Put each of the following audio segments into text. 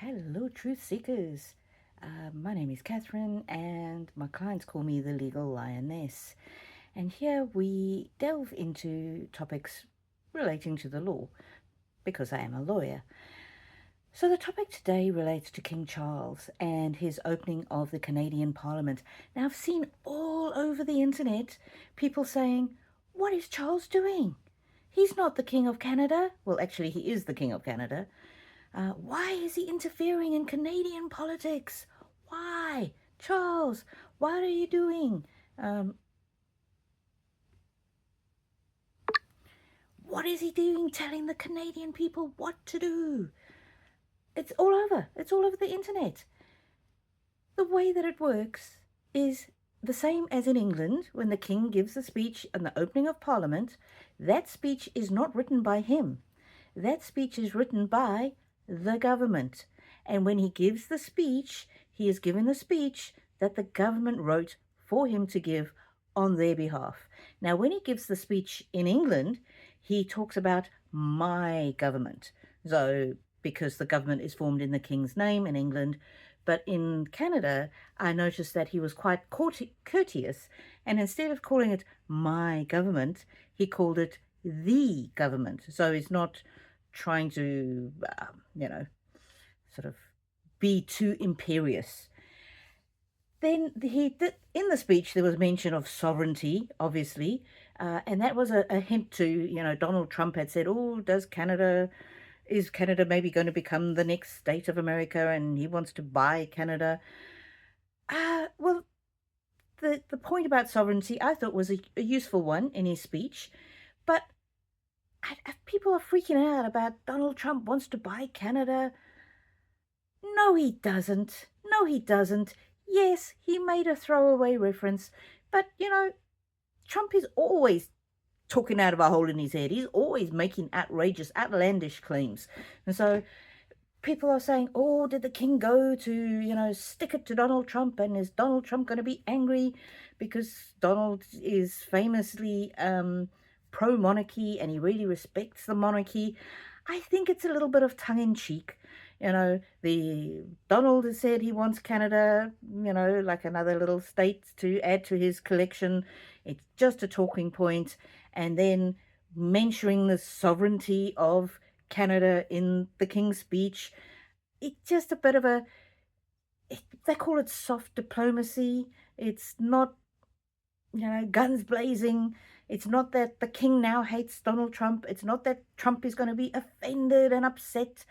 Hello, truth seekers. My name is Catherine, and my clients call me the Legal Lioness. And here we delve into topics relating to the law, because I am a lawyer. So the topic today relates to King Charles and his opening of the Canadian Parliament. Now, I've seen all over the internet people saying, "What is Charles doing? He's not the King of Canada." Well, actually, he is the King of Canada. Why is he interfering in Canadian politics? Why? Charles, what are you doing? What is he doing telling the Canadian people what to do? It's all over. It's all over the internet. The way that it works is the same as in England when the king gives a speech on the opening of Parliament. That speech is not written by him. That speech is written by the government. And when he gives the speech, he is given the speech that the government wrote for him to give on their behalf. Now, when he gives the speech in England, he talks about my government. So, because the government is formed in the king's name in England, but in Canada, I noticed that he was quite courteous, and instead of calling it my government, he called it the government. So it's not trying to, sort of be too imperious. Then in the speech, there was mention of sovereignty, obviously, and that was a hint to, Donald Trump had said, "Oh, is Canada maybe going to become the next state of America?" And he wants to buy Canada. Well, the point about sovereignty I thought was a useful one in his speech, but people are freaking out about Donald Trump wants to buy Canada. No, he doesn't. No, he doesn't. Yes, he made a throwaway reference, but Trump is always talking out of a hole in his head. He's always making outrageous, outlandish claims. And so people are saying, "Oh, did the king go to, stick it to Donald Trump? And is Donald Trump going to be angry because Donald is famously pro-monarchy and he really respects the monarchy?" I think it's a little bit of tongue-in-cheek. The Donald has said he wants Canada, like another little state to add to his collection. It's just a talking point. And then mentioning the sovereignty of Canada in the King's speech, it's just a bit of they call it soft diplomacy. It's not, guns blazing. It's not that the king now hates Donald Trump. It's not that Trump is going to be offended and upset.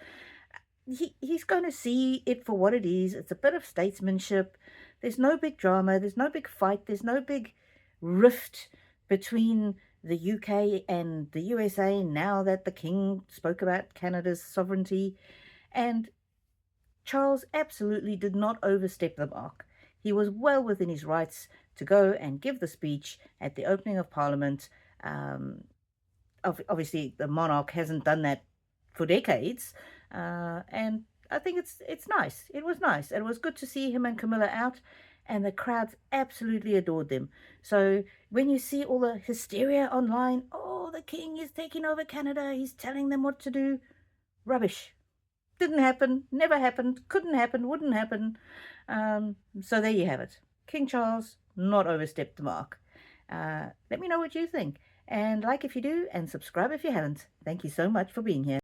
He's going to see it for what it is. It's a bit of statesmanship. There's no big drama. There's no big fight. There's no big rift between the UK and the USA now that the king spoke about Canada's sovereignty. And Charles absolutely did not overstep the mark. He was well within his rights to go and give the speech at the opening of Parliament. Obviously, the monarch hasn't done that for decades, and I think it's nice. It was nice. It was good to see him and Camilla out, and the crowds absolutely adored them. So when you see all the hysteria online, "Oh, the king is taking over Canada, he's telling them what to do," rubbish. Didn't happen, never happened, couldn't happen, wouldn't happen. So there you have it. King Charles not overstepped the mark. Let me know what you think. And like if you do, and subscribe if you haven't. Thank you so much for being here.